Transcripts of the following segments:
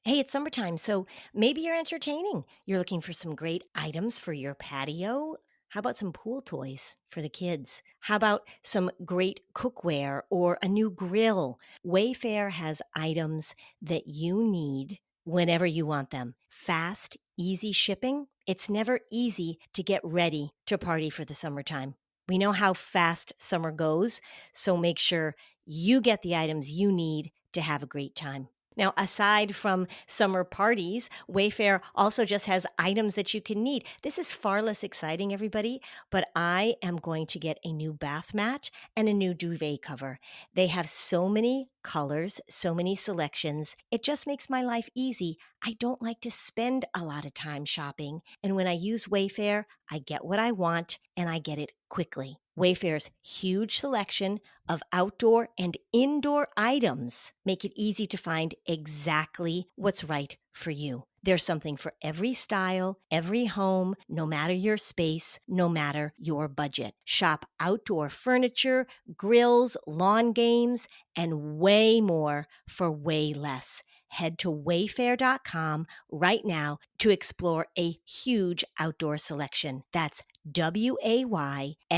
Hey, it's summertime, so maybe you're entertaining. You're looking for some great items for your patio. How about some pool toys for the kids? How about some great cookware or a new grill? Wayfair has items that you need whenever you want them. Fast, easy shipping. It's never easy to get ready to party for the summertime. We know how fast summer goes, so make sure you get the items you need to have a great time. Now, aside from summer parties, Wayfair also just has items that you can need. This is far less exciting, everybody, but I am going to get a new bath mat and a new duvet cover. They have so many colors, so many selections. It just makes my life easy. I don't like to spend a lot of time shopping. And when I use Wayfair, I get what I want and I get it quickly. Wayfair's huge selection of outdoor and indoor items make it easy to find exactly what's right for you. There's something for every style, every home, no matter your space, no matter your budget. Shop outdoor furniture, grills, lawn games, and way more for way less. Head to wayfair.com right now to explore a huge outdoor selection. That's WAYFAIR.com.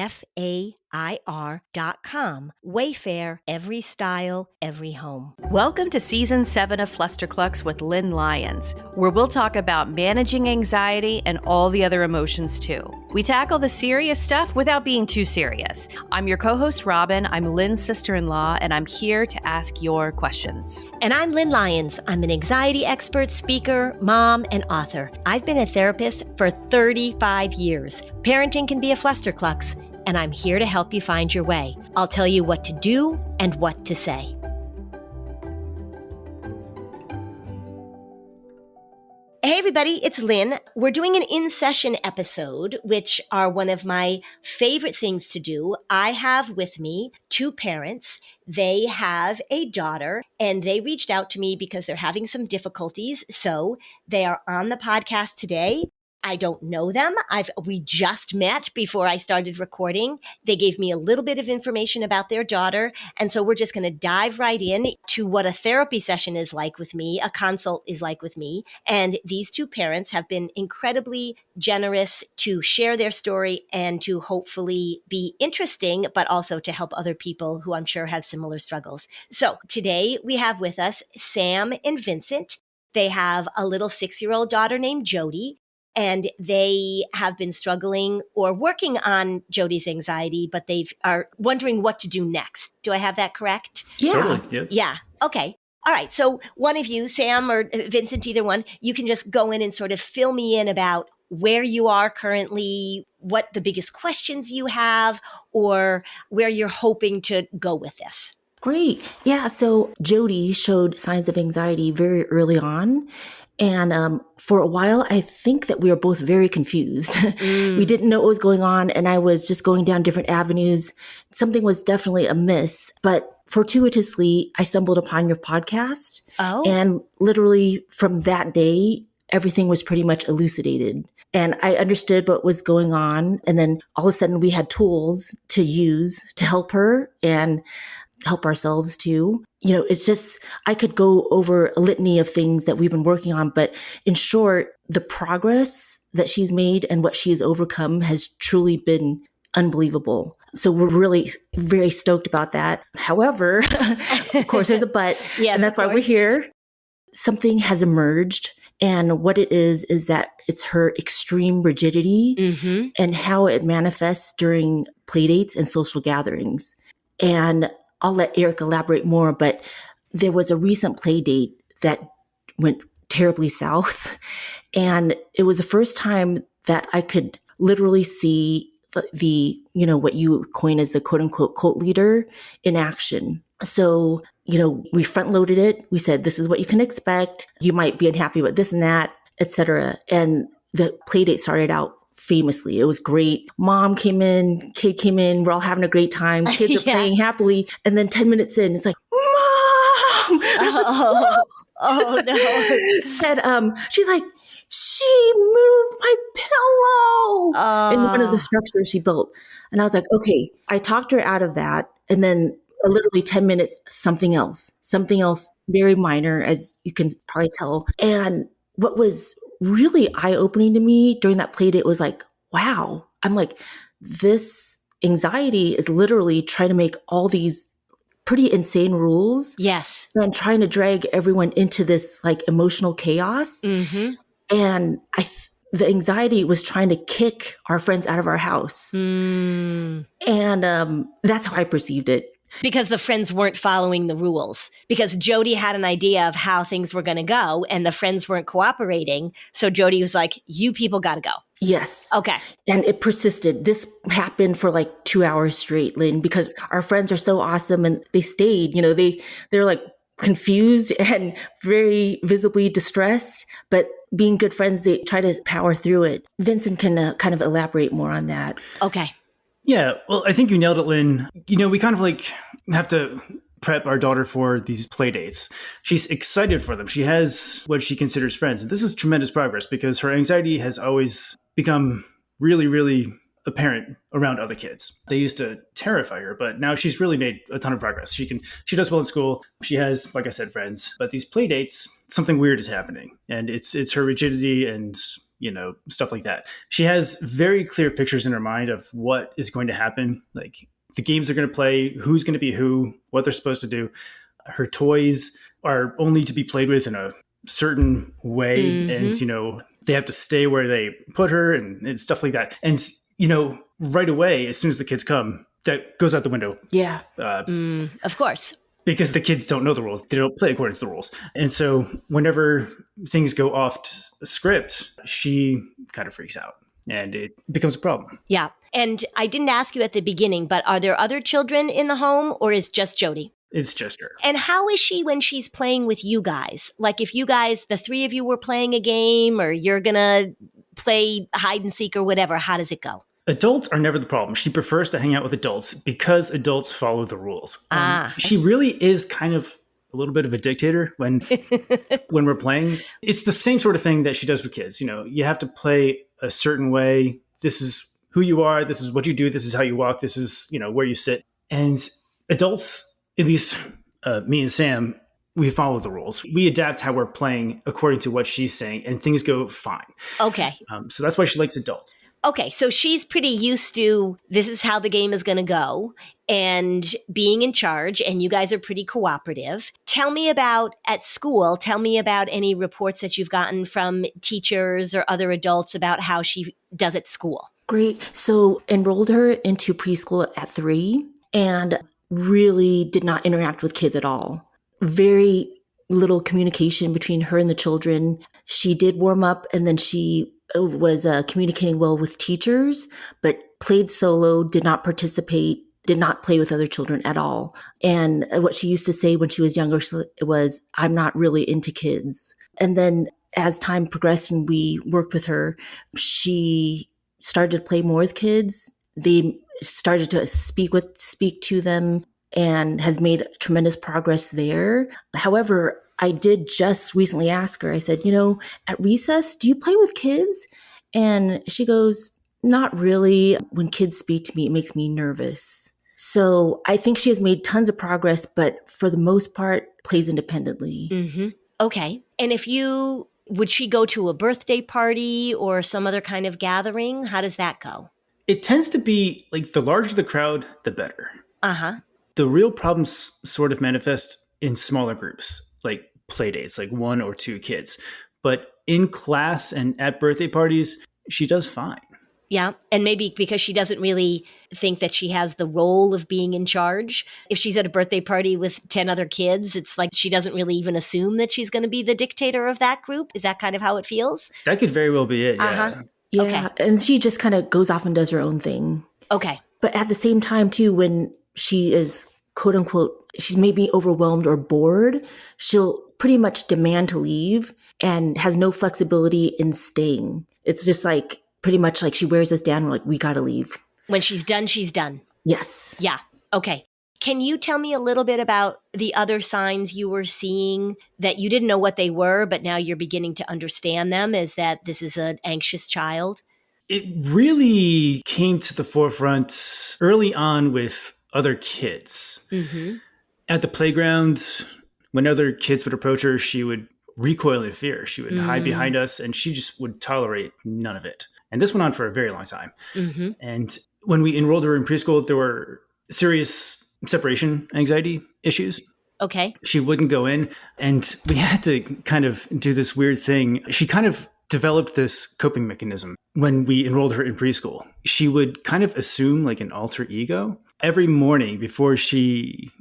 Wayfair, every style, every home. Welcome to Season 7 of Flusterclux with Lynn Lyons, where we'll talk about managing anxiety and all the other emotions too. We tackle the serious stuff without being too serious. I'm your co-host, Robin. I'm Lynn's sister-in-law, and I'm here to ask your questions. And I'm Lynn Lyons. I'm an anxiety expert, speaker, mom, and author. I've been a therapist for 35 years. Parenting can be a flusterclux, and I'm here to help you find your way. I'll tell you what to do and what to say. Hey everybody, it's Lynn. We're doing an in-session episode, which are one of my favorite things to do. I have with me two parents. They have a daughter, and they reached out to me because they're having some difficulties. So they are on the podcast today. I don't know them. We just met before I started recording. They gave me a little bit of information about their daughter. And so we're just going to dive right in to what a therapy session is like with me, a consult is like with me. And these two parents have been incredibly generous to share their story and to hopefully be interesting, but also to help other people who I'm sure have similar struggles. So today we have with us Sam and Vincent. They have a little 6-year-old daughter named Jody. And they have been struggling or working on Jody's anxiety, but they are wondering what to do next. Do I have that correct? Yeah. Totally. Yep. Yeah. Okay. All right. So one of you, Sam or Vincent, either one, you can just go in and sort of fill me in about where you are currently, what the biggest questions you have, or where you're hoping to go with this. Great. Yeah. So Jody showed signs of anxiety very early on. And for a while, I think that we were both very confused. We didn't know what was going on. And I was just going down different avenues. Something was definitely amiss. But fortuitously, I stumbled upon your podcast. Oh. And literally from that day, everything was pretty much elucidated. And I understood what was going on. And then all of a sudden, we had tools to use to help her and help ourselves too. You know, it's just, I could go over a litany of things that we've been working on, but in short, the progress that she's made and what she has overcome has truly been unbelievable. So we're really very stoked about that. However, of course, there's a but, Yes, and that's why we're here. Something has emerged. And what it is that it's her extreme rigidity and how it manifests during playdates and social gatherings. And I'll let Eric elaborate more, but there was a recent play date that went terribly south. And it was the first time that I could literally see the what you coin as the quote unquote cult leader in action. So, we front loaded it. We said, this is what you can expect. You might be unhappy with this and that, etc. And the play date started out famously. It was great. Mom came in, kid came in, we're all having a great time. Kids are playing happily. And then 10 minutes in, it's like, Mom! Oh no. And she's like, she moved my pillow in one of the structures she built. And I was like, okay, I talked her out of that. And then literally 10 minutes, something else, very minor, as you can probably tell. And what was really eye opening to me during that play date was like, wow, I'm like, this anxiety is literally trying to make all these pretty insane rules. Yes. And trying to drag everyone into this like emotional chaos. Mm-hmm. And the anxiety was trying to kick our friends out of our house. Mm. And that's how I perceived it. Because the friends weren't following the rules. Because Jody had an idea of how things were going to go and the friends weren't cooperating. So Jody was like, you people got to go. Yes. Okay. And it persisted. This happened for like 2 hours straight, Lynn, because our friends are so awesome and they stayed, they're like confused and very visibly distressed, but being good friends, they try to power through it. Vincent can kind of elaborate more on that. Okay. Yeah, well, I think you nailed it, Lynn. We kind of like have to prep our daughter for these play dates. She's excited for them. She has what she considers friends. And this is tremendous progress because her anxiety has always become really, really apparent around other kids. They used to terrify her, but now she's really made a ton of progress. She does well in school. She has, like I said, friends. But these play dates, something weird is happening. And it's her rigidity and stuff like that. She has very clear pictures in her mind of what is going to happen, like the games they're going to play, who's going to be who, what they're supposed to do. Her toys are only to be played with in a certain way. Mm-hmm. And, they have to stay where they put her and stuff like that. And, right away, as soon as the kids come, that goes out the window. Yeah. Of course. Because the kids don't know the rules. They don't play according to the rules. And so whenever things go off script, she kind of freaks out and it becomes a problem. Yeah. And I didn't ask you at the beginning, but are there other children in the home or is just Jody? It's just her. And how is she when she's playing with you guys? Like if you guys, the three of you were playing a game or you're going to play hide and seek or whatever, how does it go? Adults are never the problem. She prefers to hang out with adults because adults follow the rules. Ah. She really is kind of a little bit of a dictator when we're playing. It's the same sort of thing that she does with kids. You have to play a certain way. This is who you are. This is what you do. This is how you walk. This is, where you sit. And adults, at least me and Sam, we follow the rules. We adapt how we're playing according to what she's saying, and things go fine. Okay. So that's why she likes adults. Okay, so she's pretty used to this is how the game is going to go and being in charge, and you guys are pretty cooperative. Tell me about at school, tell me about any reports that you've gotten from teachers or other adults about how she does at school. Great. So enrolled her into preschool at 3 and really did not interact with kids at all. Very little communication between her and the children. She did warm up and then she was communicating well with teachers, but played solo, did not participate, did not play with other children at all. And what she used to say when she was younger was, I'm not really into kids. And then as time progressed and we worked with her, she started to play more with kids. They started to speak to them and has made tremendous progress there. However, I did just recently ask her, I said, at recess, do you play with kids? And she goes, not really. When kids speak to me, it makes me nervous. So I think she has made tons of progress, but for the most part, plays independently. Mm-hmm. Okay. And would she go to a birthday party or some other kind of gathering? How does that go? It tends to be like the larger the crowd, the better. Uh-huh. The real problems sort of manifest in smaller groups, like play dates, like 1 or 2 kids. But in class and at birthday parties, she does fine. Yeah. And maybe because she doesn't really think that she has the role of being in charge. If she's at a birthday party with 10 other kids, it's like she doesn't really even assume that she's going to be the dictator of that group. Is that kind of how it feels? That could very well be it. Yeah. Uh-huh. Yeah. Okay. And she just kind of goes off and does her own thing. Okay. But at the same time, too, when she is, quote unquote, she's maybe overwhelmed or bored, she'll pretty much demand to leave and has no flexibility in staying. It's just like pretty much like she wears us down. We're like, we got to leave. When she's done, she's done. Yes. Yeah. Okay. Can you tell me a little bit about the other signs you were seeing that you didn't know what they were, but now you're beginning to understand them? Is that this is an anxious child? It really came to the forefront early on with other kids. Mm-hmm. At the playground, when other kids would approach her, she would recoil in fear. She would hide behind us, and she just would tolerate none of it. And this went on for a very long time. Mm-hmm. And when we enrolled her in preschool, there were serious separation anxiety issues. Okay. She wouldn't go in, and we had to kind of do this weird thing. She kind of developed this coping mechanism when we enrolled her in preschool. She would kind of assume like an alter ego. Every morning before she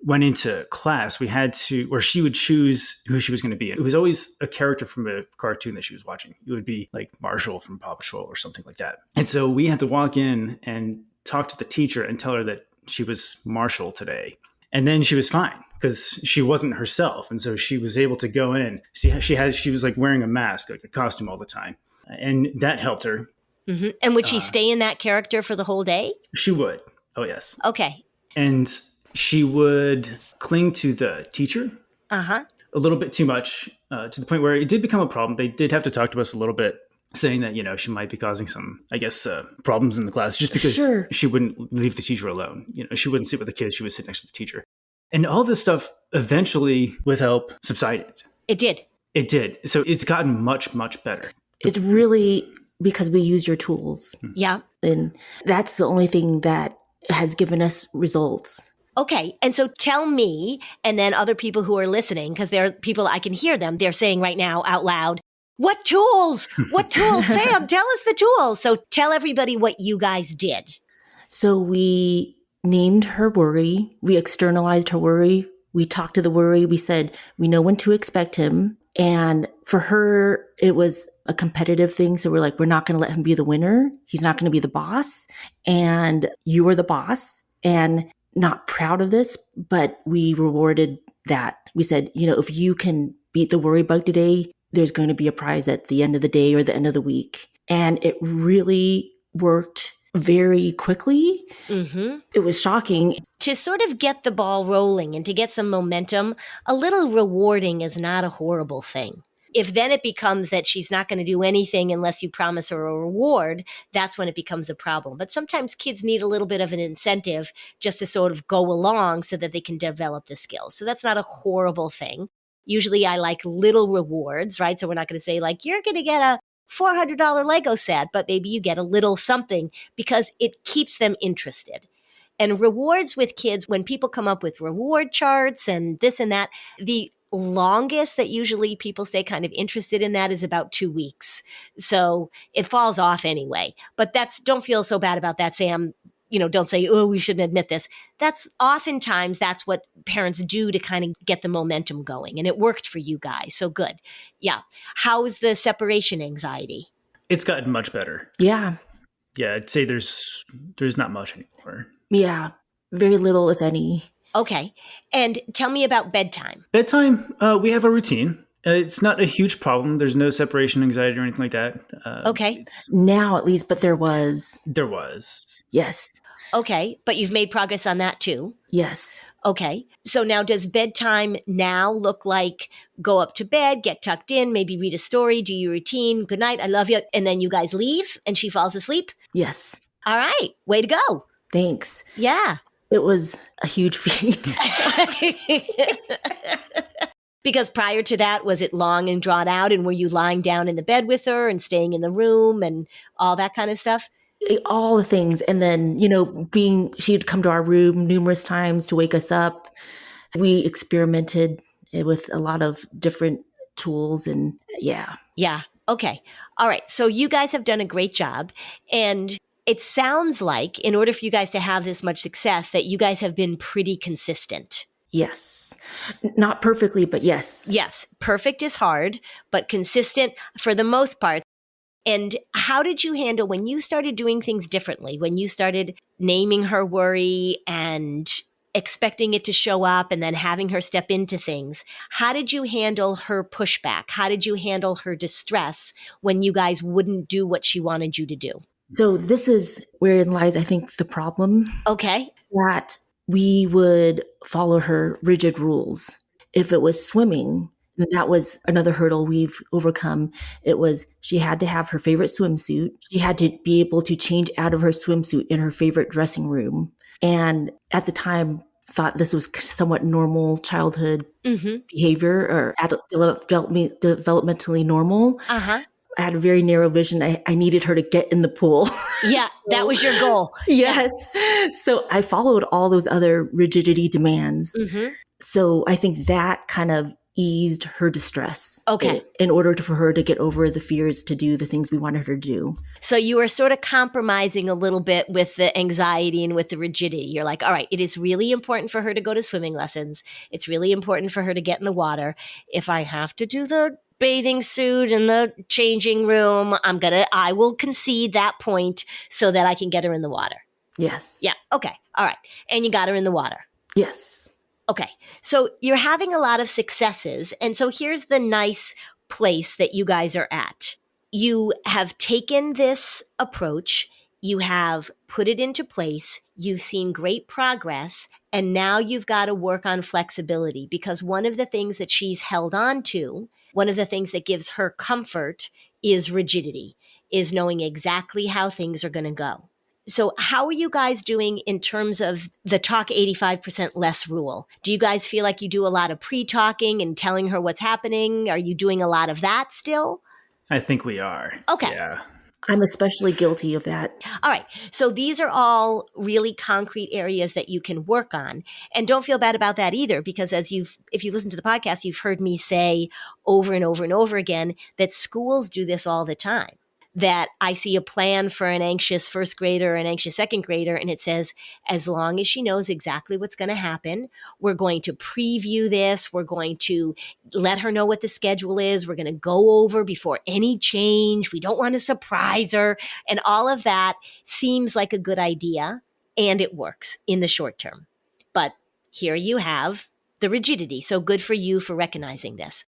went into class, we had to, or she would choose who she was going to be. It was always a character from a cartoon that she was watching. It would be like Marshall from Paw Patrol or something like that. And so we had to walk in and talk to the teacher and tell her that she was Marshall today. And then she was fine because she wasn't herself. And so she was able to go in. See, she was like wearing a mask, like a costume all the time. And that helped her. Mm-hmm. And would she stay in that character for the whole day? She would. Oh, yes. Okay. And she would cling to the teacher Uh-huh. a little bit too much, to the point where it did become a problem. They did have to talk to us a little bit, saying that, she might be causing some, I guess, problems in the class just because she wouldn't leave the teacher alone. She wouldn't sit with the kids. She would sit next to the teacher. And all this stuff eventually, with help, subsided. It did. It did. So it's gotten much, much better. It's really because we use your tools. Yeah. And that's the only thing that has given us results. Okay. And so tell me, and then other people who are listening, because there are people, I can hear them, they're saying right now out loud, what tools? What tools? Sam, tell us the tools. So tell everybody what you guys did. So we named her worry. We externalized her worry. We talked to the worry. We said, we know when to expect him. And for her, it was a competitive thing. So we're like, we're not going to let him be the winner. He's not going to be the boss. And you are the boss. And not proud of this, but we rewarded that. We said, if you can beat the worry bug today, there's going to be a prize at the end of the day or the end of the week. And it really worked very quickly. Mm-hmm. It was shocking. To sort of get the ball rolling and to get some momentum, a little rewarding is not a horrible thing. If then it becomes that she's not going to do anything unless you promise her a reward, that's when it becomes a problem. But sometimes kids need a little bit of an incentive just to sort of go along so that they can develop the skills. So that's not a horrible thing. Usually I like little rewards, right? So we're not going to say like, you're going to get a $400 Lego set, but maybe you get a little something because it keeps them interested. And rewards with kids, when people come up with reward charts and this and that, the longest that usually people stay kind of interested in that is about 2 weeks. So it falls off anyway. But don't feel so bad about that, Sam. Don't say, oh, we shouldn't admit this. That's what parents do to kind of get the momentum going. And it worked for you guys. So good. Yeah. How's the separation anxiety? It's gotten much better. Yeah. Yeah, I'd say there's not much anymore. Yeah. Very little, if any. Okay. And tell me about bedtime. Bedtime, we have a routine. It's not a huge problem. There's no separation anxiety or anything like that. Okay. Now, at least, but there was. There was. Yes. Okay. But you've made progress on that too. Yes. Okay. So now does bedtime now look like go up to bed, get tucked in, maybe read a story, do your routine, good night, I love you, and then you guys leave and she falls asleep? Yes. All right. Way to go. Thanks. Yeah. It was a huge feat. Because prior to that, was it long and drawn out? And were you lying down in the bed with her and staying in the room and all that kind of stuff? All the things. And then, she'd come to our room numerous times to wake us up. We experimented with a lot of different tools and yeah. Yeah. Okay. All right. So you guys have done a great job. And it sounds like in order for you guys to have this much success, that you guys have been pretty consistent. Yes. Not perfectly, but yes. Yes. Perfect is hard, but consistent for the most part. And how did you handle when you started doing things differently, when you started naming her worry and expecting it to show up and then having her step into things? How did you handle her pushback? How did you handle her distress when you guys wouldn't do what she wanted you to do? So this is wherein lies, I think, the problem. Okay. That we would follow her rigid rules. If it was swimming, that was another hurdle we've overcome. It was she had to have her favorite swimsuit. She had to be able to change out of her swimsuit in her favorite dressing room. And at the time, thought this was somewhat normal childhood behavior or developmentally normal. Uh-huh. I had a very narrow vision. I needed her to get in the pool. Yeah, that was your goal. Yes. So I followed all those other rigidity demands. Mm-hmm. So I think that kind of eased her distress. Okay. In order for her to get over the fears to do the things we wanted her to do. So you were sort of compromising a little bit with the anxiety and with the rigidity. You're like, all right, it is really important for her to go to swimming lessons. It's really important for her to get in the water. If I have to do the bathing suit in the changing room, I will concede that point so that I can get her in the water. Yes. Yeah. Okay. All right. And you got her in the water. Yes. Okay. So you're having a lot of successes. And so here's the nice place that you guys are at. You have taken this approach, you have put it into place, you've seen great progress, and now you've got to work on flexibility, because one of the things that she's held on to, one of the things that gives her comfort is rigidity, is knowing exactly how things are going to go. So how are you guys doing in terms of the talk 85% less rule? Do you guys feel like you do a lot of pre-talking and telling her what's happening? Are you doing a lot of that still? I think we are. Okay. Yeah. I'm especially guilty of that. All right. So these are all really concrete areas that you can work on. And don't feel bad about that either, because if you listen to the podcast, you've heard me say over and over and over again that schools do this all the time. That I see a plan for an anxious first grader or an anxious second grader, and it says, as long as she knows exactly what's going to happen, we're going to preview this. We're going to let her know what the schedule is. We're going to go over before any change. We don't want to surprise her. And all of that seems like a good idea, and it works in the short term. But here you have the rigidity. So good for you for recognizing this.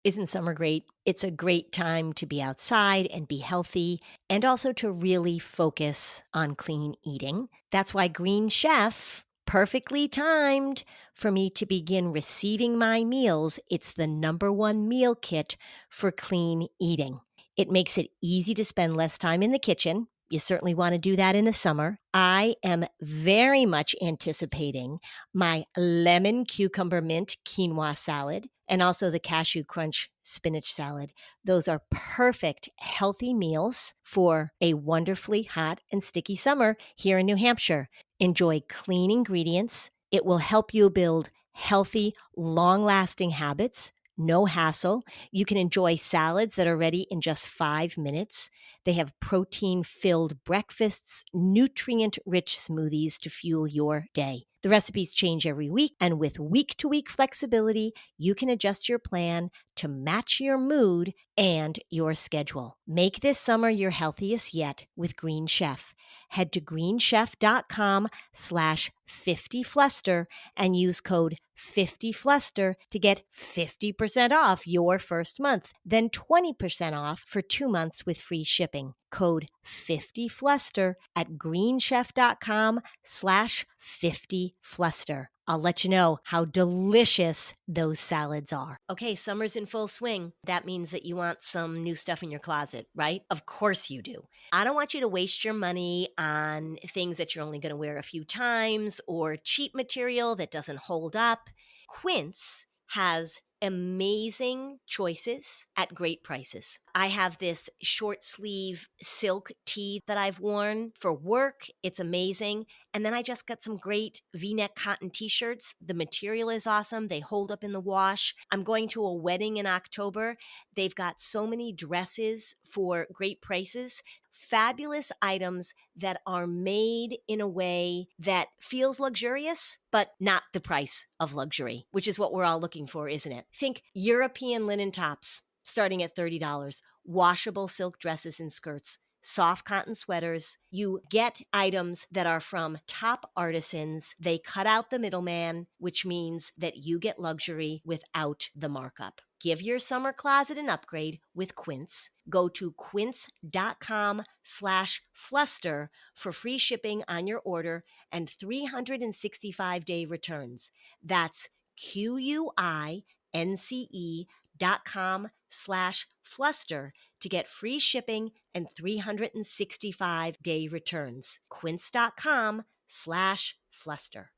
Isn't summer great? It's a great time to be outside and be healthy, and also to really focus on clean eating. That's why Green Chef, perfectly timed for me to begin receiving my meals. It's the #1 meal kit for clean eating. It makes it easy to spend less time in the kitchen. You certainly want to do that in the summer. I am very much anticipating my lemon cucumber mint quinoa salad and also the cashew crunch spinach salad. Those are perfect, healthy meals for a wonderfully hot and sticky summer here in New Hampshire. Enjoy clean ingredients. It will help you build healthy, long-lasting habits. No hassle. You can enjoy salads that are ready in just 5 minutes. They have protein-filled breakfasts, nutrient-rich smoothies to fuel your day. The recipes change every week, and with week-to-week flexibility, you can adjust your plan to match your mood and your schedule. Make this summer your healthiest yet with Green Chef. Head to greenchef.com/50fluster and use code 50fluster to get 50% off your first month, then 20% off for 2 months with free shipping. Code 50fluster at greenchef.com/50fluster. I'll let you know how delicious those salads are. Okay, summer's in full swing. That means that you want some new stuff in your closet, right? Of course you do. I don't want you to waste your money on things that you're only going to wear a few times or cheap material that doesn't hold up. Quince has amazing choices at great prices. I have this short sleeve silk tee that I've worn for work. It's amazing. And then I just got some great V-neck cotton t-shirts. The material is awesome. They hold up in the wash. I'm going to a wedding in October. They've got so many dresses for great prices. Fabulous items that are made in a way that feels luxurious, but not the price of luxury, which is what we're all looking for, isn't it? Think European linen tops starting at $30, washable silk dresses and skirts, soft cotton sweaters. You get items that are from top artisans. They cut out the middleman, which means that you get luxury without the markup. Give your summer closet an upgrade with Quince. Go to quince.com/fluster for free shipping on your order and 365-day returns. That's QUINCE quince.com/fluster to get free shipping and 365-day returns. Quince.com/fluster.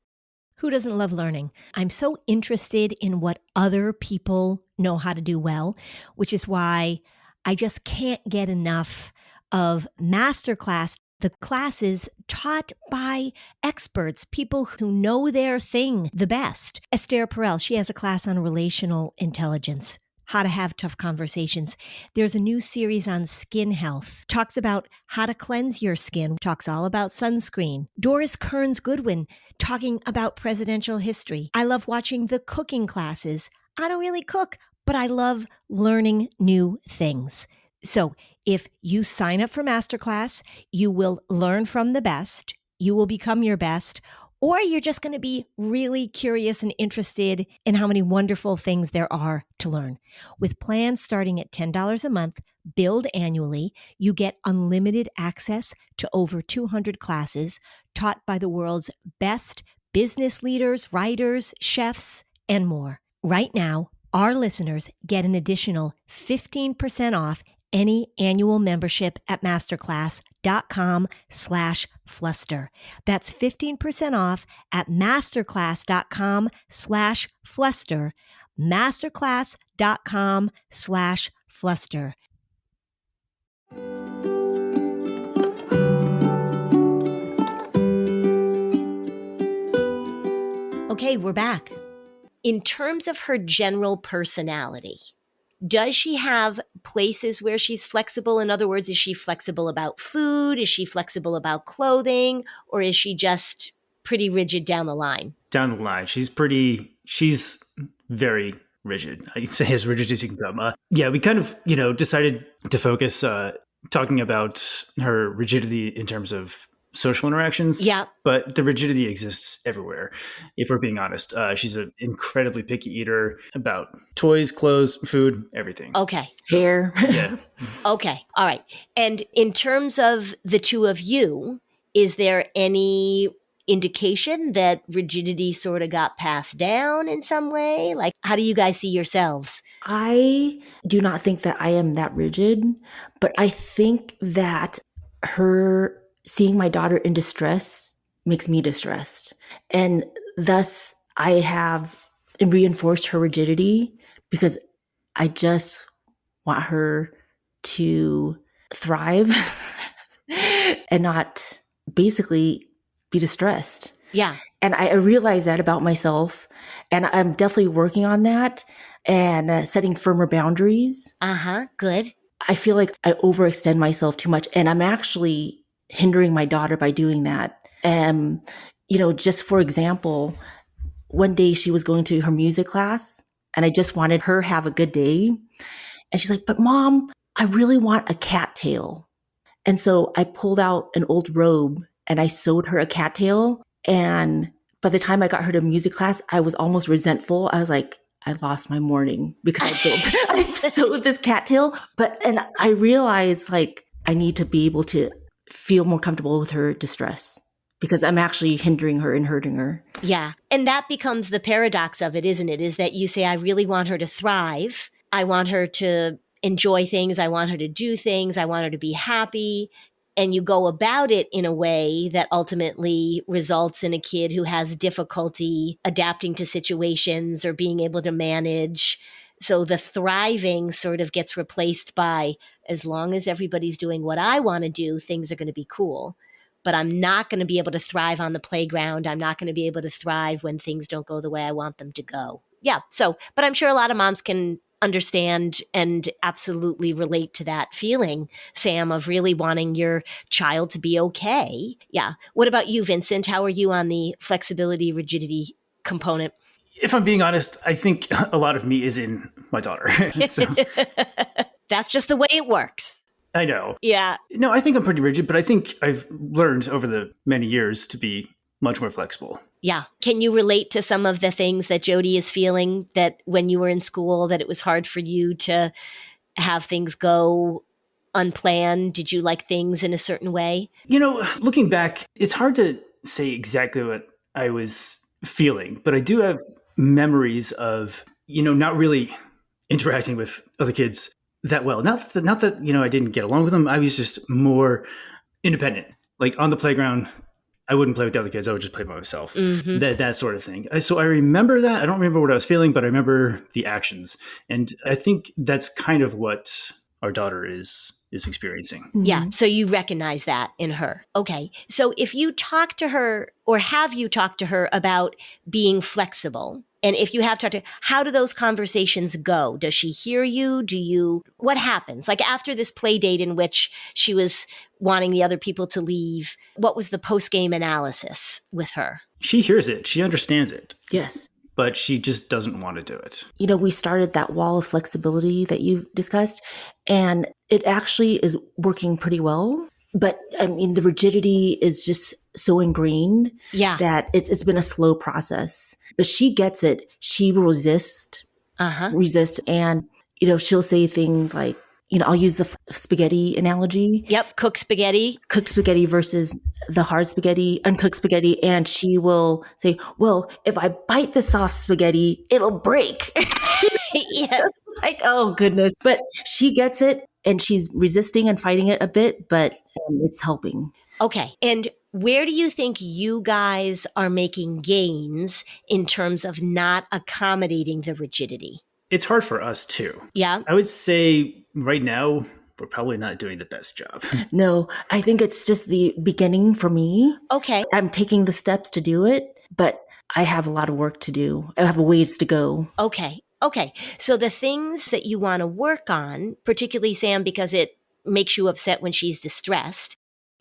Who doesn't love learning? I'm so interested in what other people know how to do well, which is why I just can't get enough of Masterclass, the classes taught by experts, people who know their thing the best. Esther Perel, she has a class on relational intelligence, how to have tough conversations. There's a new series on skin health, talks about how to cleanse your skin, talks all about sunscreen. Doris Kearns Goodwin talking about presidential history. I love watching the cooking classes. I don't really cook, but I love learning new things. So if you sign up for Masterclass, you will learn from the best, you will become your best, or you're just going to be really curious and interested in how many wonderful things there are to learn. With plans starting at $10 a month, billed annually, you get unlimited access to over 200 classes taught by the world's best business leaders, writers, chefs, and more. Right now, our listeners get an additional 15% off any annual membership at masterclass.com/fluster. That's 15% off at masterclass.com/fluster. Masterclass.com/fluster. Okay, we're back. In terms of her general personality, does she have places where she's flexible? In other words, is she flexible about food? Is she flexible about clothing? Or is she just pretty rigid down the line? Down the line, she's very rigid. I'd say as rigid as you can come. Yeah, we kind of, decided to focus talking about her rigidity in terms of social interactions. Yeah. But the rigidity exists everywhere, if we're being honest. She's an incredibly picky eater about toys, clothes, food, everything. Okay. Hair. Yeah. Okay. All right. And in terms of the two of you, is there any indication that rigidity sort of got passed down in some way? Like, how do you guys see yourselves? I do not think that I am that rigid, but I think that her seeing my daughter in distress makes me distressed. And thus I have reinforced her rigidity because I just want her to thrive and not basically be distressed. Yeah. And I realize that about myself. And I'm definitely working on that and setting firmer boundaries. Good. I feel like I overextend myself too much. And I'm actually hindering my daughter by doing that. Just for example, one day she was going to her music class and I just wanted her to have a good day. And she's like, but Mom, I really want a cattail. And so I pulled out an old robe and I sewed her a cattail. And by the time I got her to music class, I was almost resentful. I was like, I lost my morning because I sewed this cattail. And I realized like I need to be able to feel more comfortable with her distress because I'm actually hindering her and hurting her. Yeah. And that becomes the paradox of it, isn't it? Is that you say, I really want her to thrive. I want her to enjoy things. I want her to do things. I want her to be happy. And you go about it in a way that ultimately results in a kid who has difficulty adapting to situations or being able to manage. So the thriving sort of gets replaced by, as long as everybody's doing what I want to do, things are going to be cool. But I'm not going to be able to thrive on the playground. I'm not going to be able to thrive when things don't go the way I want them to go. Yeah. But I'm sure a lot of moms can understand and absolutely relate to that feeling, Sam, of really wanting your child to be okay. Yeah. What about you, Vincent? How are you on the flexibility, rigidity component? If I'm being honest, I think a lot of me is in my daughter. So, that's just the way it works. I know. Yeah. No, I think I'm pretty rigid, but I think I've learned over the many years to be much more flexible. Yeah. Can you relate to some of the things that Jody is feeling, that when you were in school, that it was hard for you to have things go unplanned? Did you like things in a certain way? Looking back, it's hard to say exactly what I was feeling, but I do have memories of, not really interacting with other kids that well. Not that I didn't get along with them. I was just more independent. Like on the playground, I wouldn't play with the other kids. I would just play by myself. Mm-hmm. That sort of thing. So I remember that. I don't remember what I was feeling, but I remember the actions. And I think that's kind of what our daughter is experiencing. Yeah. So you recognize that in her. Okay. So if you talk to her, or have you talked to her about being flexible? And if you have talked to her, how do those conversations go? Does she hear you? What happens? Like after this play date in which she was wanting the other people to leave, what was the post-game analysis with her? She hears it. She understands it. Yes. But she just doesn't want to do it. We started that wall of flexibility that you've discussed, and it actually is working pretty well. But I mean, the rigidity is just so ingrained that it's been a slow process. But she gets it. She will resist, and she'll say things like, I'll use the spaghetti analogy. Yep, cook spaghetti. Cooked spaghetti versus the hard spaghetti, uncooked spaghetti. And she will say, well, if I bite the soft spaghetti, it'll break. Yes. Like, oh, goodness. But she gets it, and she's resisting and fighting it a bit, but it's helping. Okay. And where do you think you guys are making gains in terms of not accommodating the rigidity? It's hard for us too. Yeah. I would say right now, we're probably not doing the best job. No, I think it's just the beginning for me. Okay. I'm taking the steps to do it, but I have a lot of work to do. I have a ways to go. Okay. So the things that you want to work on, particularly Sam, because it makes you upset when she's distressed,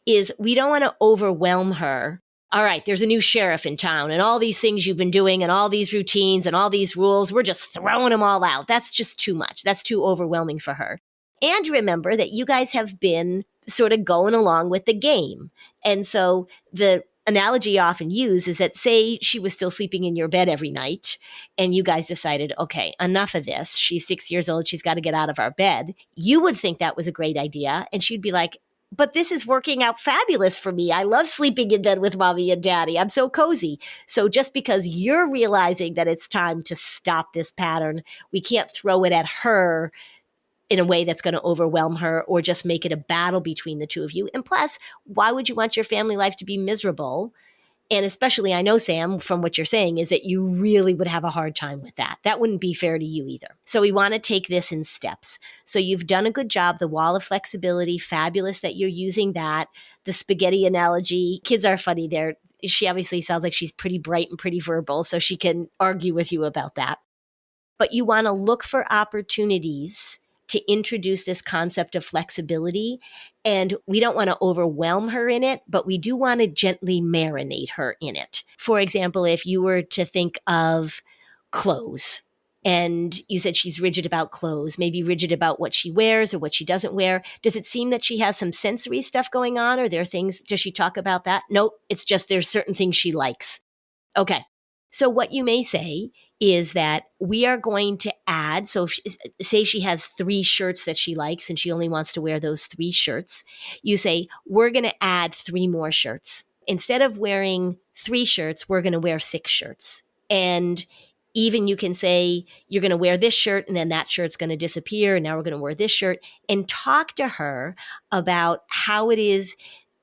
is we don't want to overwhelm her. All right, there's a new sheriff in town and all these things you've been doing and all these routines and all these rules, we're just throwing them all out. That's just too much. That's too overwhelming for her. And remember that you guys have been sort of going along with the game. And so the analogy I often use is that, say she was still sleeping in your bed every night and you guys decided, okay, enough of this. She's 6 years old. She's got to get out of our bed. You would think that was a great idea. And she'd be like, but this is working out fabulous for me. I love sleeping in bed with mommy and daddy. I'm so cozy. So just because you're realizing that it's time to stop this pattern, we can't throw it at her in a way that's going to overwhelm her or just make it a battle between the two of you. And plus, why would you want your family life to be miserable? And especially, I know, Sam, from what you're saying, is that you really would have a hard time with that. That wouldn't be fair to you either. So we want to take this in steps. So you've done a good job. The wall of flexibility, fabulous that you're using that. The spaghetti analogy, kids are funny there. She obviously sounds like she's pretty bright and pretty verbal, so she can argue with you about that. But you want to look for opportunities to introduce this concept of flexibility. And we don't want to overwhelm her in it, but we do want to gently marinate her in it. For example, if you were to think of clothes, and you said she's rigid about clothes, maybe rigid about what she wears or what she doesn't wear. Does it seem that she has some sensory stuff going on? Or there are things, does she talk about that? Nope, it's just there's certain things she likes. Okay. So what you may say is that we are going to add, so say she has 3 shirts that she likes and she only wants to wear those 3 shirts. You say, we're going to add 3 more shirts. Instead of wearing 3 shirts, we're going to wear 6 shirts. And even you can say, you're going to wear this shirt and then that shirt's going to disappear. And now we're going to wear this shirt, and talk to her about how it is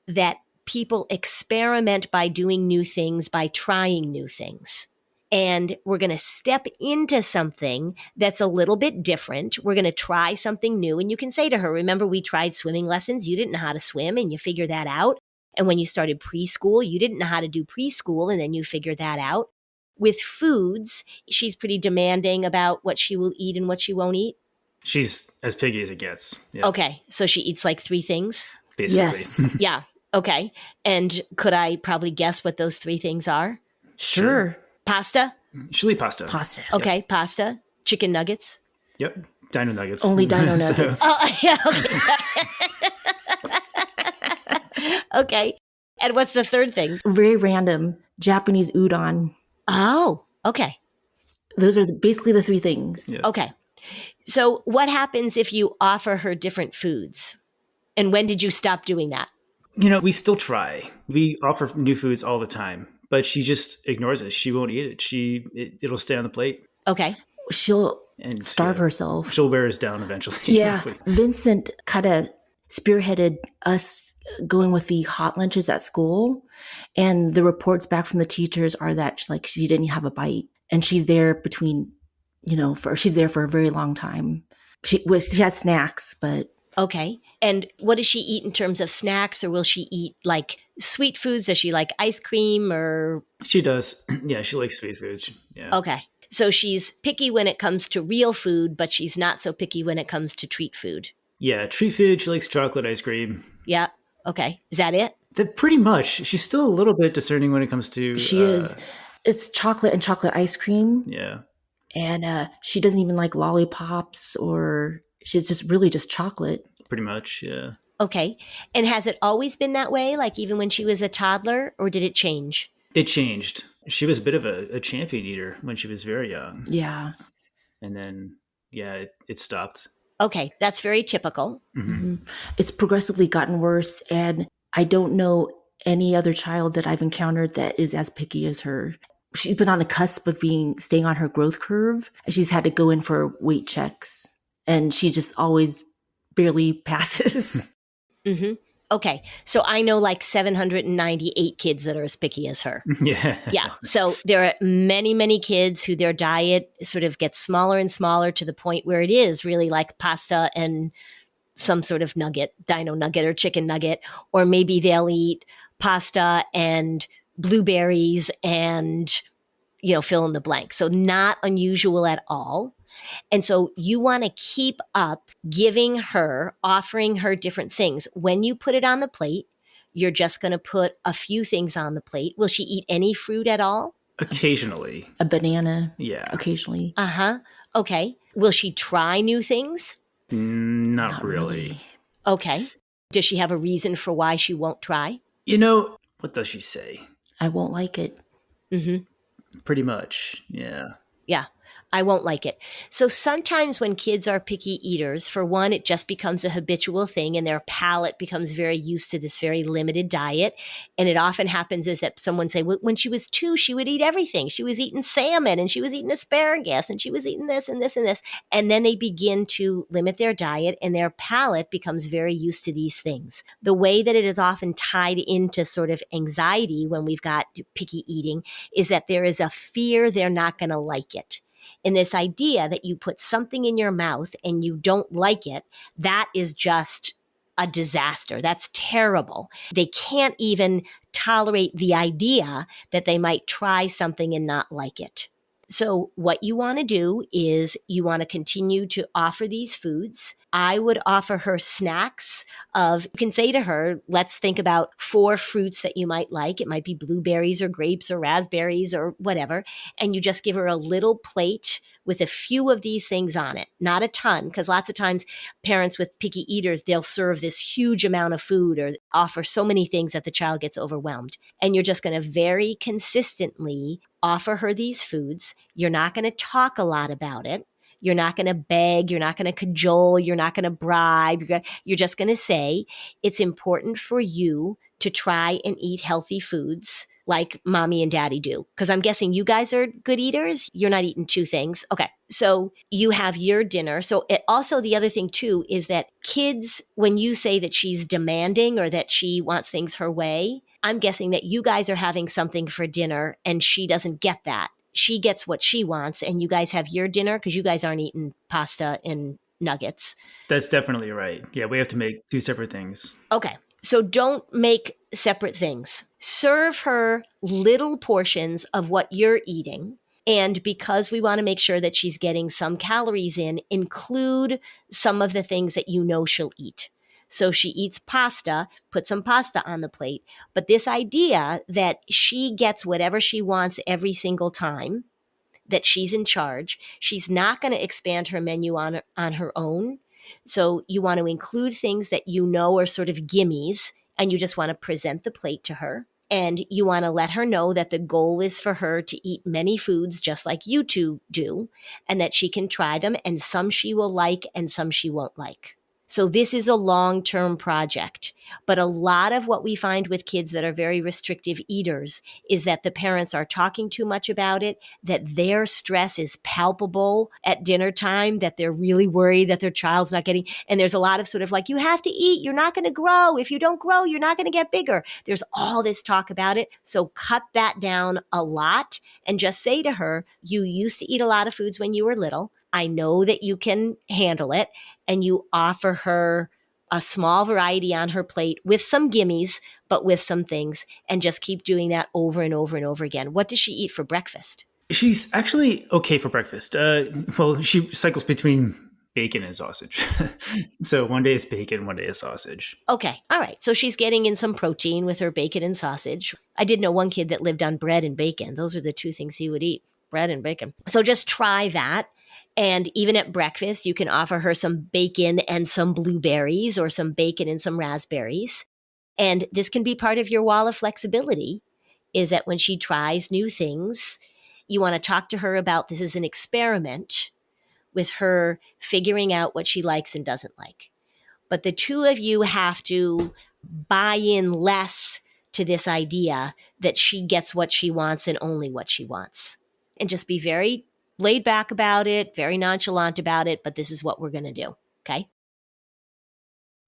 that people experiment by doing new things, by trying new things. And we're going to step into something that's a little bit different. We're going to try something new. And you can say to her, remember, we tried swimming lessons. You didn't know how to swim and you figured that out. And when you started preschool, you didn't know how to do preschool and then you figured that out. With foods, she's pretty demanding about what she will eat and what she won't eat. She's as picky as it gets. Yeah. Okay. So she eats like 3 things? Basically. Yes. Yeah. Okay. And could I probably guess what those 3 things are? Sure. Pasta? She'll eat pasta. Pasta. Okay. Yep. Pasta. Chicken nuggets. Yep. Dino nuggets. Only dino nuggets. Oh, yeah. Okay. Okay. And what's the 3rd thing? Very random. Japanese udon. Oh, okay. Those are basically the 3 things. Yeah. Okay. So what happens if you offer her different foods? And when did you stop doing that? We still try. We offer new foods all the time, but she just ignores it. She won't eat it. It'll stay on the plate. Okay. she'll And starve herself. she'll wear us down eventually. Yeah. Vincent kind of spearheaded us going with the hot lunches at school. And the reports back from the teachers are that she didn't have a bite. And she's there she's there for a very long time. She has snacks, but. Okay. And what does she eat in terms of snacks, or will she eat like sweet foods? Does she like ice cream or? She does. Yeah, she likes sweet foods. Yeah. Okay. So she's picky when it comes to real food, but she's not so picky when it comes to treat food. Yeah, treat food. She likes chocolate ice cream. Yeah. Okay. Is that it? Pretty much. She's still a little bit discerning when it comes to. She is. It's chocolate and chocolate ice cream. Yeah. And she doesn't even like lollipops, or she's just chocolate. Pretty much, yeah. Okay. And has it always been that way, like even when she was a toddler, or did it change? It changed. She was a bit of a champion eater when she was very young. Yeah. And then, yeah, it stopped. Okay. That's very typical. Mm-hmm. It's progressively gotten worse. And I don't know any other child that I've encountered that is as picky as her. She's been on the cusp of staying on her growth curve. She's had to go in for weight checks, and she just always barely passes. Mm-hmm. Okay. So I know like 798 kids that are as picky as her. Yeah. Yeah. So there are many, many kids who their diet sort of gets smaller and smaller to the point where it is really like pasta and some sort of nugget, dino nugget or chicken nugget, or maybe they'll eat pasta and blueberries and, fill in the blank. So not unusual at all. And so you want to keep up offering her different things. When you put it on the plate, you're just going to put a few things on the plate. Will she eat any fruit at all? Occasionally. A banana. Yeah. Occasionally. Uh-huh. Okay. Will she try new things? Not really. Okay. Does she have a reason for why she won't try? What does she say? I won't like it. Mm-hmm. Pretty much, yeah. Yeah. I won't like it. So sometimes when kids are picky eaters, for one, it just becomes a habitual thing and their palate becomes very used to this very limited diet. And it often happens is that someone say, well, when she was 2, she would eat everything. She was eating salmon and she was eating asparagus and she was eating this and this and this. And then they begin to limit their diet and their palate becomes very used to these things. The way that it is often tied into sort of anxiety when we've got picky eating is that there is a fear they're not going to like it. And this idea that you put something in your mouth and you don't like it, that is just a disaster. That's terrible. They can't even tolerate the idea that they might try something and not like it. So what you want to do is you want to continue to offer these foods. I would offer her snacks you can say to her, let's think about 4 fruits that you might like. It might be blueberries or grapes or raspberries or whatever. And you just give her a little plate with a few of these things on it, not a ton, because lots of times parents with picky eaters, they'll serve this huge amount of food or offer so many things that the child gets overwhelmed. And you're just going to very consistently offer her these foods. You're not going to talk a lot about it. You're not going to beg. You're not going to cajole. You're not going to bribe. You're just going to say, it's important for you to try and eat healthy foods like mommy and daddy do. Because I'm guessing you guys are good eaters. You're not eating 2 things. Okay. So you have your dinner. So also the other thing too is that kids, when you say that she's demanding or that she wants things her way, I'm guessing that you guys are having something for dinner and she doesn't get that. She gets what she wants and you guys have your dinner because you guys aren't eating pasta and nuggets. That's definitely right. Yeah, we have to make 2 separate things. Okay. So don't make separate things. Serve her little portions of what you're eating. And because we want to make sure that she's getting some calories in, include some of the things that you know she'll eat. So she eats pasta, put some pasta on the plate. But this idea that she gets whatever she wants every single time, that she's in charge, she's not going to expand her menu on her own. So you want to include things that you know are sort of gimmies, and you just want to present the plate to her. And you want to let her know that the goal is for her to eat many foods just like you two do, and that she can try them, and some she will like and some she won't like. So this is a long-term project. But a lot of what we find with kids that are very restrictive eaters is that the parents are talking too much about it, that their stress is palpable at dinner time, that they're really worried that their child's not getting, and there's a lot of sort of like, you have to eat, you're not going to grow. If you don't grow, you're not going to get bigger. There's all this talk about it. So cut that down a lot and just say to her, you used to eat a lot of foods when you were little. I know that you can handle it. And you offer her a small variety on her plate with some gimmies, but with some things, and just keep doing that over and over and over again. What does she eat for breakfast? She's actually okay for breakfast. Well, she cycles between bacon and sausage. So one day is bacon, one day is sausage. Okay. All right. So she's getting in some protein with her bacon and sausage. I did know one kid that lived on bread and bacon. Those were the two things he would eat, bread and bacon. So just try that. And even at breakfast, you can offer her some bacon and some blueberries or some bacon and some raspberries. And this can be part of your wall of flexibility, is that when she tries new things, you want to talk to her about this as an experiment with her figuring out what she likes and doesn't like. But the two of you have to buy in less to this idea that she gets what she wants and only what she wants. And just be very laid back about it, very nonchalant about it, but this is what we're going to do, okay?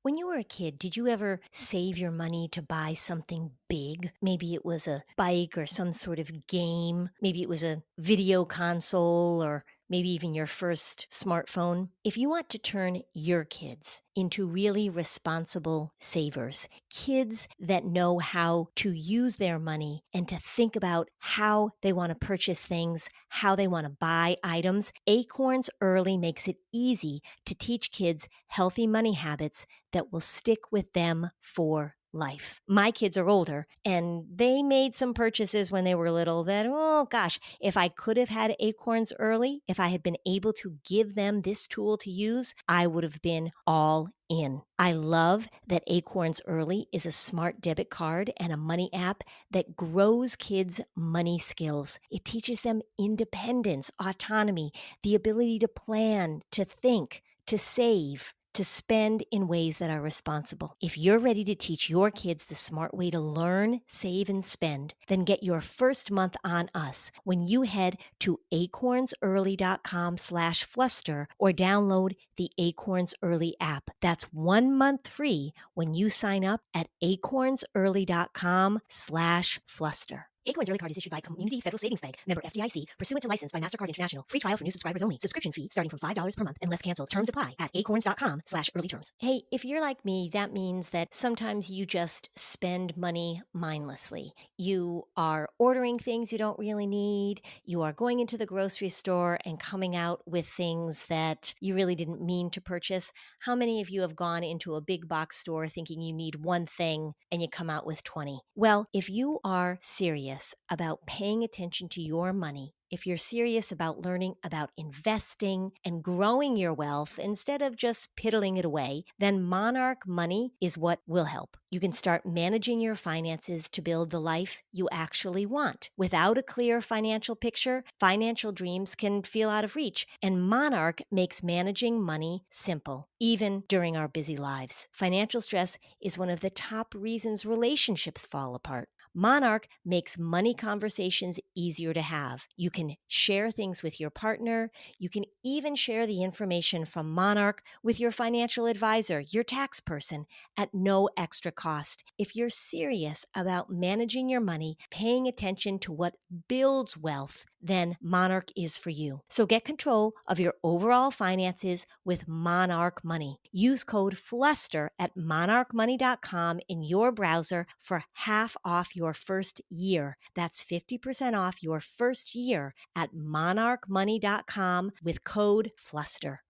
When you were a kid, did you ever save your money to buy something big? Maybe it was a bike or some sort of game. Maybe it was a video console or maybe even your first smartphone. If you want to turn your kids into really responsible savers, kids that know how to use their money and to think about how they want to purchase things, how they want to buy items, Acorns Early makes it easy to teach kids healthy money habits that will stick with them for life. My kids are older and they made some purchases when they were little that, oh gosh, if I could have had Acorns Early, if I had been able to give them this tool to use, I would have been all in. I love that Acorns Early is a smart debit card and a money app that grows kids' money skills. It teaches them independence, autonomy, the ability to plan, to think, to save, to spend in ways that are responsible. If you're ready to teach your kids the smart way to learn, save, and spend, then get your first month on us when you head to acornsearly.com/fluster or download the Acorns Early app. That's 1 month free when you sign up at acornsearly.com/fluster. Acorns Early Card is issued by Community Federal Savings Bank, member FDIC, pursuant to license by MasterCard International. Free trial for new subscribers only. Subscription fee starting from $5 per month unless canceled. Terms apply at acorns.com/earlyterms. Hey, if you're like me, that means that sometimes you just spend money mindlessly. You are ordering things you don't really need. You are going into the grocery store and coming out with things that you really didn't mean to purchase. How many of you have gone into a big box store thinking you need one thing and you come out with 20? Well, if you are serious about paying attention to your money, if you're serious about learning about investing and growing your wealth instead of just piddling it away, then Monarch Money is what will help. You can start managing your finances to build the life you actually want. Without a clear financial picture, financial dreams can feel out of reach, and Monarch makes managing money simple, even during our busy lives. Financial stress is one of the top reasons relationships fall apart. Monarch makes money conversations easier to have. You can share things with your partner. You can even share the information from Monarch with your financial advisor, your tax person, at no extra cost. If you're serious about managing your money, paying attention to what builds wealth, then Monarch is for you. So get control of your overall finances with Monarch Money. Use code FLUSTER at monarchmoney.com in your browser for half off your first year. That's 50% off your first year at monarchmoney.com with code FLUSTER.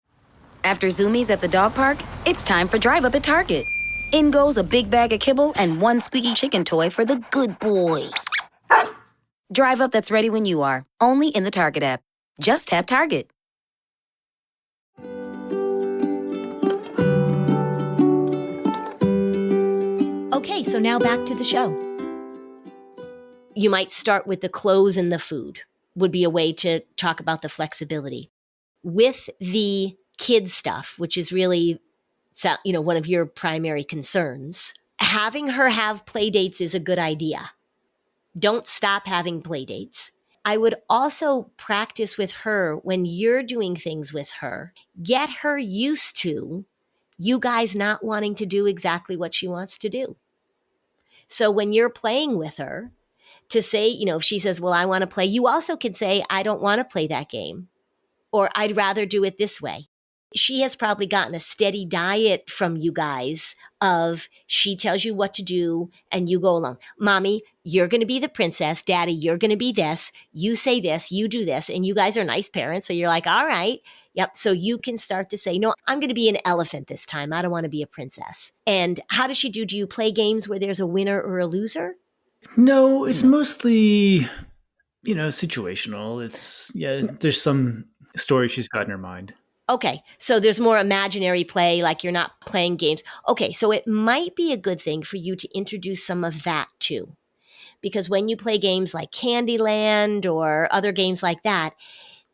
After Zoomies at the dog park, it's time for Drive Up at Target. In goes a big bag of kibble and one squeaky chicken toy for the good boy. Drive Up that's ready when you are, only in the Target app. Just tap Target. Okay, so now back to the show. You might start with the clothes and the food, would be a way to talk about the flexibility. With the kid stuff, which is really one of your primary concerns, having her have play dates is a good idea. Don't stop having play dates. I would also practice with her when you're doing things with her. Get her used to you guys not wanting to do exactly what she wants to do. So when you're playing with her, to say, if she says, well, I want to play, you also can say, I don't want to play that game, or I'd rather do it this way. She has probably gotten a steady diet from you guys of she tells you what to do and you go along. Mommy, you're going to be the princess. Daddy, you're going to be this. You say this, you do this. And you guys are nice parents. So you're like, all right. Yep. So you can start to say, no, I'm going to be an elephant this time. I don't want to be a princess. And how does she do? Do you play games where there's a winner or a loser? No, it's mostly, situational. There's some story she's got in her mind. Okay, so there's more imaginary play, like you're not playing games. Okay, so it might be a good thing for you to introduce some of that too. Because when you play games like Candyland or other games like that,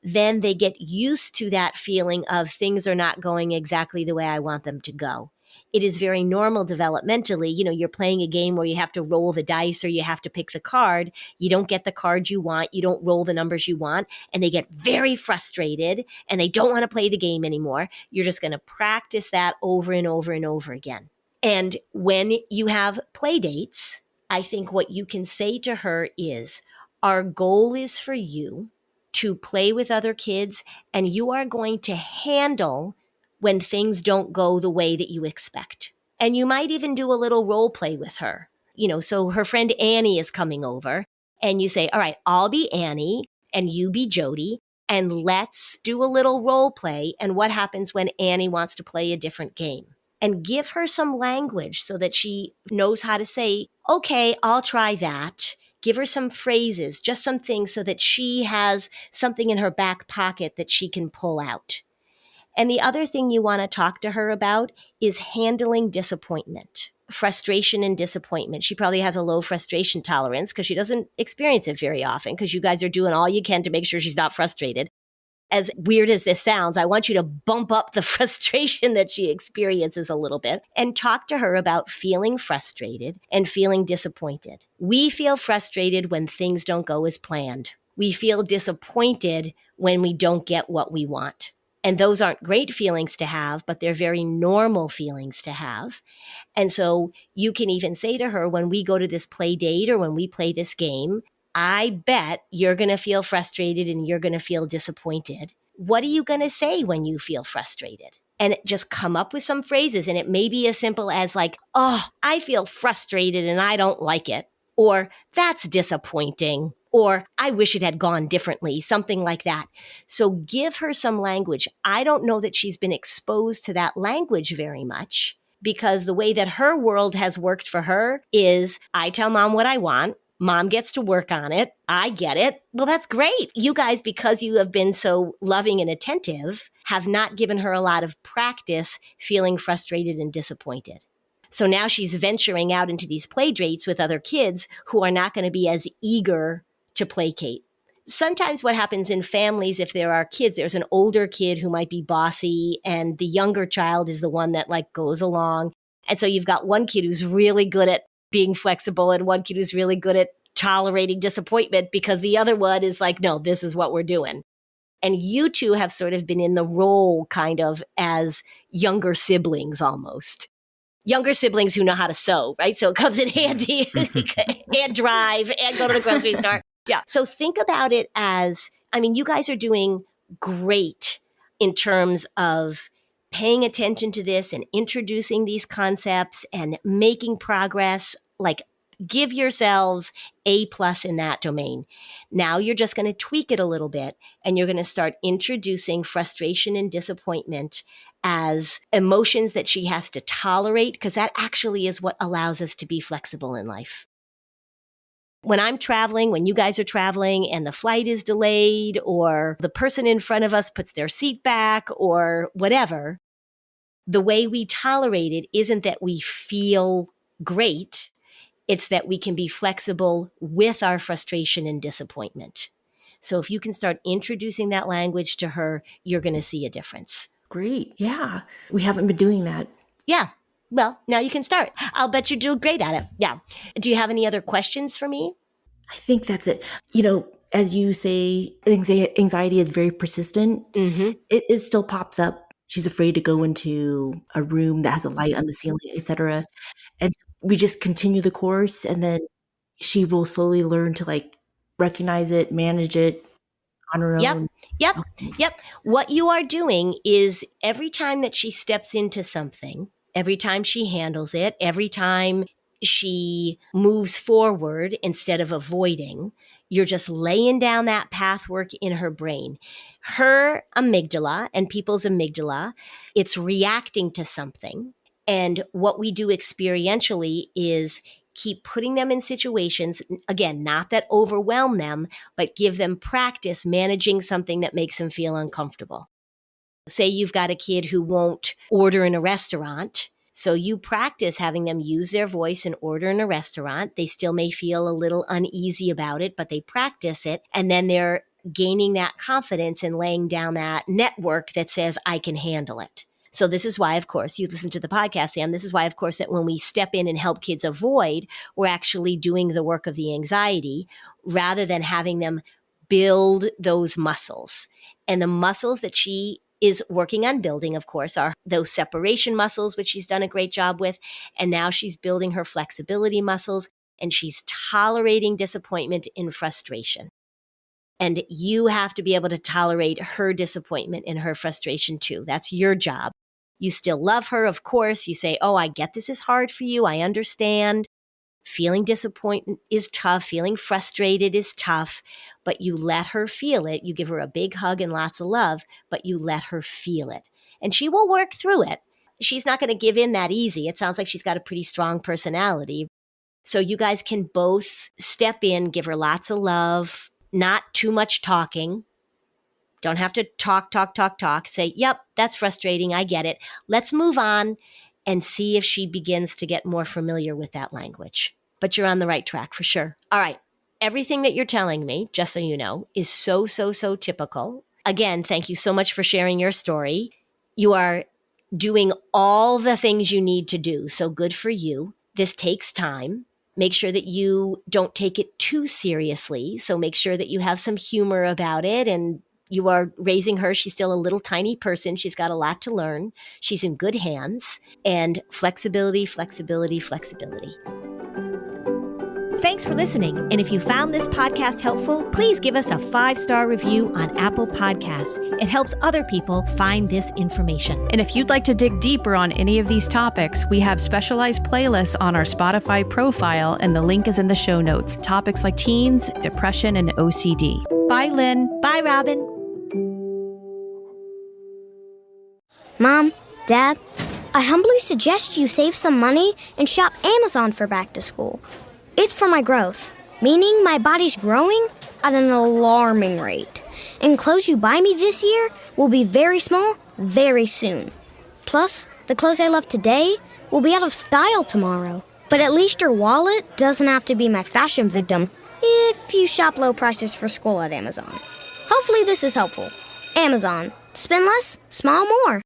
then they get used to that feeling of things are not going exactly the way I want them to go. It is very normal developmentally. You're playing a game where you have to roll the dice or you have to pick the card. You don't get the card you want. You don't roll the numbers you want. And they get very frustrated and they don't want to play the game anymore. You're just going to practice that over and over and over again. And when you have play dates, I think what you can say to her is, our goal is for you to play with other kids, and you are going to handle when things don't go the way that you expect. And you might even do a little role play with her. So her friend Annie is coming over, and you say, all right, I'll be Annie and you be Jody, and let's do a little role play. And what happens when Annie wants to play a different game? And give her some language so that she knows how to say, okay, I'll try that. Give her some phrases, just some things so that she has something in her back pocket that she can pull out. And the other thing you want to talk to her about is handling disappointment, frustration and disappointment. She probably has a low frustration tolerance because she doesn't experience it very often because you guys are doing all you can to make sure she's not frustrated. As weird as this sounds, I want you to bump up the frustration that she experiences a little bit and talk to her about feeling frustrated and feeling disappointed. We feel frustrated when things don't go as planned. We feel disappointed when we don't get what we want. And those aren't great feelings to have, but they're very normal feelings to have. And so you can even say to her, when we go to this play date or when we play this game, I bet you're going to feel frustrated and you're going to feel disappointed. What are you going to say when you feel frustrated? And just come up with some phrases. And it may be as simple as like, oh, I feel frustrated and I don't like it. Or that's disappointing. Or I wish it had gone differently, something like that. So give her some language. I don't know that she's been exposed to that language very much because the way that her world has worked for her is I tell mom what I want. Mom gets to work on it. I get it. Well, that's great. You guys, because you have been so loving and attentive, have not given her a lot of practice feeling frustrated and disappointed. So now she's venturing out into these play dates with other kids who are not going to be as eager to placate. Sometimes what happens in families, if there are kids, there's an older kid who might be bossy and the younger child is the one that like goes along. And so you've got one kid who's really good at being flexible and one kid who's really good at tolerating disappointment because the other one is like, no, this is what we're doing. And you two have sort of been in the role kind of as younger siblings almost. Younger siblings who know how to sew, right? So it comes in handy and drive and go to the grocery store. Yeah. So think about it as, you guys are doing great in terms of paying attention to this and introducing these concepts and making progress. Like, give yourselves A+ in that domain. Now you're just going to tweak it a little bit and you're going to start introducing frustration and disappointment as emotions that she has to tolerate, because that actually is what allows us to be flexible in life. When I'm traveling, when you guys are traveling and the flight is delayed or the person in front of us puts their seat back or whatever, the way we tolerate it isn't that we feel great. It's that we can be flexible with our frustration and disappointment. So if you can start introducing that language to her, you're going to see a difference. Great. Yeah. We haven't been doing that. Yeah. Well, now you can start. I'll bet you do great at it. Yeah. Do you have any other questions for me? I think that's it. As you say, anxiety is very persistent. Mm-hmm. It still pops up. She's afraid to go into a room that has a light on the ceiling, etc. And we just continue the course, and then she will slowly learn to recognize it, manage it on her Yep. own. Yep. Okay. Yep. What you are doing is every time that she steps into something, every time she handles it, every time she moves forward instead of avoiding, you're just laying down that pathwork in her brain. Her amygdala and people's amygdala, it's reacting to something. And what we do experientially is keep putting them in situations, again, not that overwhelm them, but give them practice managing something that makes them feel uncomfortable. Say you've got a kid who won't order in a restaurant. So you practice having them use their voice and order in a restaurant. They still may feel a little uneasy about it, but they practice it. And then they're gaining that confidence and laying down that network that says, I can handle it. So this is why, of course, you listen to the podcast, Sam. This is why, of course, that when we step in and help kids avoid, we're actually doing the work of the anxiety rather than having them build those muscles. And the muscles that she is working on building, of course, are those separation muscles, which she's done a great job with. And now she's building her flexibility muscles, and she's tolerating disappointment and frustration. And you have to be able to tolerate her disappointment and her frustration too. That's your job. You still love her, of course. You say, oh, I get this is hard for you. I understand. Feeling disappointed is tough. Feeling frustrated is tough. But you let her feel it. You give her a big hug and lots of love, but you let her feel it. And she will work through it. She's not going to give in that easy. It sounds like she's got a pretty strong personality. So you guys can both step in, give her lots of love, not too much talking. Don't have to talk. Say, yep, that's frustrating. I get it. Let's move on and see if she begins to get more familiar with that language. But you're on the right track for sure. All right. Everything that you're telling me, just so you know, is so typical. Again, thank you so much for sharing your story. You are doing all the things you need to do. So good for you. This takes time. Make sure that you don't take it too seriously. So make sure that you have some humor about it, and you are raising her. She's still a little tiny person. She's got a lot to learn. She's in good hands. And flexibility. Thanks for listening. And if you found this podcast helpful, please give us a 5-star review on Apple Podcasts. It helps other people find this information. And if you'd like to dig deeper on any of these topics, we have specialized playlists on our Spotify profile, and the link is in the show notes. Topics like teens, depression, and OCD. Bye, Lynn. Bye, Robin. Mom, Dad, I humbly suggest you save some money and shop Amazon for back to school. It's for my growth, meaning my body's growing at an alarming rate. And clothes you buy me this year will be very small very soon. Plus, the clothes I love today will be out of style tomorrow. But at least your wallet doesn't have to be my fashion victim if you shop low prices for school at Amazon. Hopefully this is helpful. Amazon. Spend less, smile more.